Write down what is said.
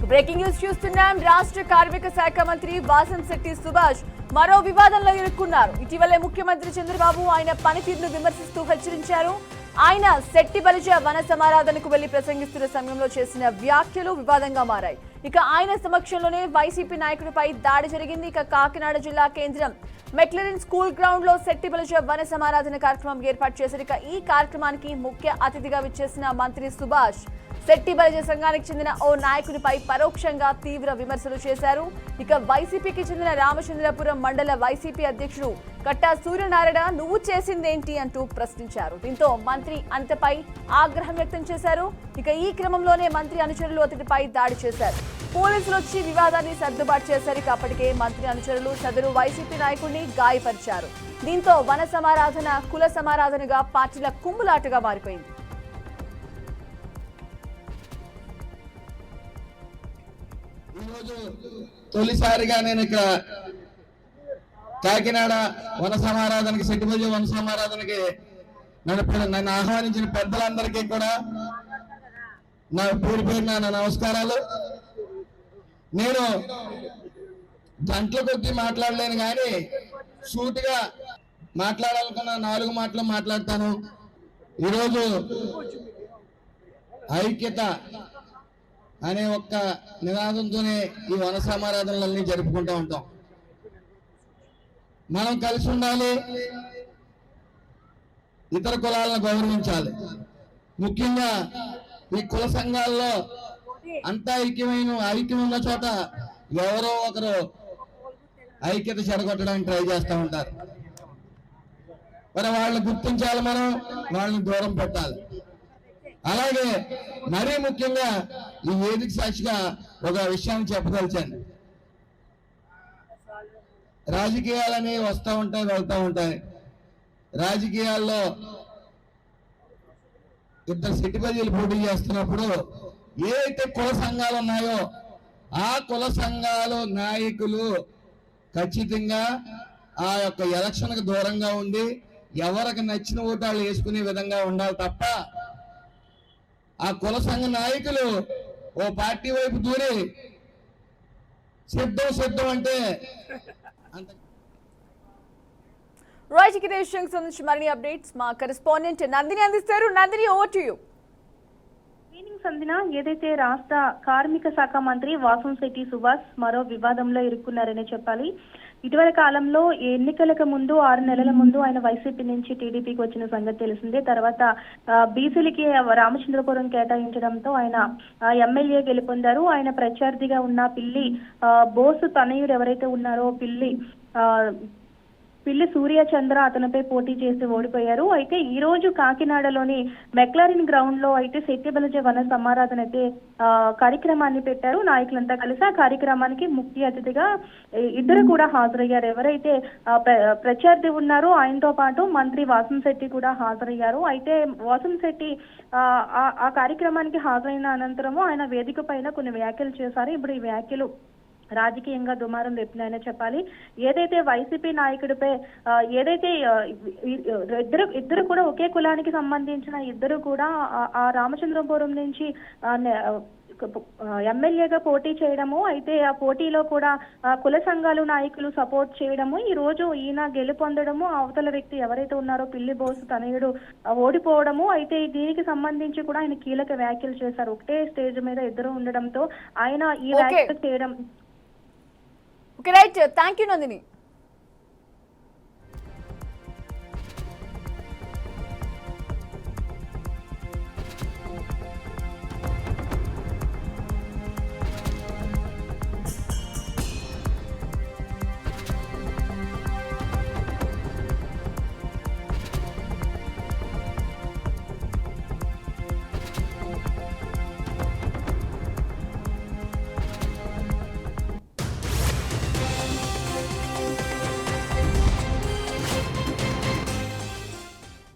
Breaking news చూస్తున్నాం. రాష్ట్ర కార్మిక శాఖ మంత్రి వాసంశెట్టి సుభాష్ మరో వివాదంలో ఇరుక్కున్నారు. ఇటీవలే ముఖ్యమంత్రి చంద్రబాబు ఆయన పనితీరును విమర్శిస్తూ హెచ్చరించారు. ఆయన శెట్టి బలిజ వన సమారాధనకు వెళ్లి ప్రసంగిస్తున్న సమయంలో చేసిన వ్యాఖ్యలు వివాదంగా మారాయి. ఇక ఆయన సమక్షంలోనే వైసీపీ నాయకుడిపై దాడి జరిగింది. ఇక కాకినాడ జిల్లా కేంద్రం మెక్లరిన్ స్కూల్ గ్రౌండ్ లో శెట్టి బలిజ వన సమారాధన కార్యక్రమం ఏర్పాటు చేశారు. ఇక ఈ కార్యక్రమానికి ముఖ్య అతిథిగా విచ్చేసిన మంత్రి సుభాష్ శెట్టి బలిజ సంఘానికి చెందిన ఓ నాయకుడిపై పరోక్షంగా తీవ్ర విమర్శలు చేశారు. ఇక వైసీపీకి చెందిన రామచంద్రపురం మండల వైసీపీ అధ్యక్షుడు కట్టా సూర్యనారాయణ నువ్వు చేసిందేంటి అంటూ ప్రశ్నించారు. దీంతో మంత్రి అనితపై ఆగ్రహం వ్యక్తం చేశారు. ఇక ఈ క్రమంలోనే మంత్రి అనుచరులు అతడిపై దాడి చేశారు. పోలీసులు వచ్చి వివాదాన్ని సర్దుబాటు చేశారు. అప్పటికే మంత్రి అనుచరులు సదరు వైసీపీ నాయకుడిని గాయపరిచారు. దీంతో వన సమారాధన కుల సమారాధనగా పార్టీల కుమ్ములాటగా మారిపోయింది. ఈరోజు తొలిసారిగా నేను ఇక్కడ కాకినాడ వన సమారాధనకి శెట్టి బలిజ వన సమారాధనకి నన్ను ఆహ్వానించిన పెద్దలందరికీ కూడా నా పేరున నా నమస్కారాలు. నేను గంటల కొద్దీ మాట్లాడలేను కానీ సూటిగా మాట్లాడాలనుకున్న 4 మాటలు మాట్లాడతాను. ఈరోజు ఐక్యత అనే ఒక్క నినాదంతోనే ఈ వన సమారాధనలన్నీ జరుపుకుంటూ ఉంటాం. మనం కలిసి ఉండాలి, ఇతర కులాలను గౌరవించాలి. ముఖ్యంగా ఈ కుల సంఘాల్లో అంతా ఐక్యం ఉన్న చోట ఎవరో ఒకరు ఐక్యత చెడగొట్టడానికి ట్రై చేస్తూ ఉంటారు. మరి వాళ్ళని గుర్తించాలి, మనం వాళ్ళని దూరం పెట్టాలి. అలాగే మరీ ముఖ్యంగా ఈ వేదిక సాక్షిగా ఒక విషయాన్ని చెప్పదలిచాను. రాజకీయాలని వస్తూ ఉంటాయి, వెళ్తూ ఉంటాయి. రాజకీయాల్లో ఇద్దరు శెట్టి బలిజలు పోటీ చేస్తున్నప్పుడు ఏ అయితే కుల సంఘాలు ఉన్నాయో ఆ కుల సంఘాలు నాయకులు ఖచ్చితంగా ఆ యొక్క ఎలక్షన్కి దూరంగా ఉండి ఎవరికి నచ్చిన ఓటాలు వేసుకునే విధంగా ఉండాలి తప్ప ఆ కుల సంఘ నాయకులు ఓ పార్టీ వైపు దూరి సిద్ధం అంటే రైట్. దేశానికి సంబంధించి మరిన్ని అప్డేట్స్ మా కరెస్పాండెంట్ నందిని అందిస్తారు. Nandini, over to you. సందిన ఏదైతే రాష్ట్ర కార్మిక శాఖ మంత్రి వాసంశెట్టి సుభాష్ మరో వివాదంలో ఇరుక్కున్నారనే చెప్పాలి. ఇటీవల కాలంలో ఎన్నికలకు ముందు 6 నెలల ముందు ఆయన వైసీపీ నుంచి టీడీపీకి వచ్చిన సంగతి తెలిసిందే. తర్వాత బీసీలకి రామచంద్రపురం కేటాయించడంతో ఆయన ఎమ్మెల్యే గెలుపొందారు. ఆయన ప్రత్యర్థిగా ఉన్న పిల్లి బోసు తనయుడు ఎవరైతే ఉన్నారో పిల్లి సూర్యచంద్ర అతనిపై పోటీ చేసి ఓడిపోయారు. అయితే ఈ రోజు కాకినాడలోని మెక్లారిన్ గ్రౌండ్ లో అయితే శెట్టి బలిజ వన సమారాధన అయితే కార్యక్రమాన్ని పెట్టారు. నాయకులంతా కలిసి ఆ కార్యక్రమానికి ముఖ్య అతిథిగా ఇద్దరు కూడా హాజరయ్యారు. ఎవరైతే ప్రత్యర్థి ఉన్నారో ఆయనతో పాటు మంత్రి వాసంశెట్టి కూడా హాజరయ్యారు. అయితే వాసంశెట్టి ఆ కార్యక్రమానికి హాజరైన అనంతరము ఆయన వేదిక పైన కొన్ని వ్యాఖ్యలు చేశారు. ఇప్పుడు ఈ వ్యాఖ్యలు రాజకీయంగా దుమారం రేపినాయని చెప్పాలి. ఏదైతే వైసీపీ నాయకుడిపై ఏదైతే ఇద్దరు కూడా ఒకే కులానికి సంబంధించిన ఇద్దరు కూడా ఆ రామచంద్రపురం నుంచి ఎమ్మెల్యేగా పోటీ చేయడము, అయితే ఆ పోటీలో కూడా కుల సంఘాలు నాయకులు సపోర్ట్ చేయడము, ఈ రోజు ఈయన గెలుపొందడము, అవతల వ్యక్తి ఎవరైతే ఉన్నారో పిల్లి బోసు తనయుడు ఓడిపోవడము, అయితే దీనికి సంబంధించి కూడా ఆయన కీలక వ్యాఖ్యలు చేశారు. ఒకటే స్టేజ్ మీద ఇద్దరు ఉండడంతో ఆయన ఈ వ్యాఖ్యలు చేయడం. Okay, right. Thank you Nandini.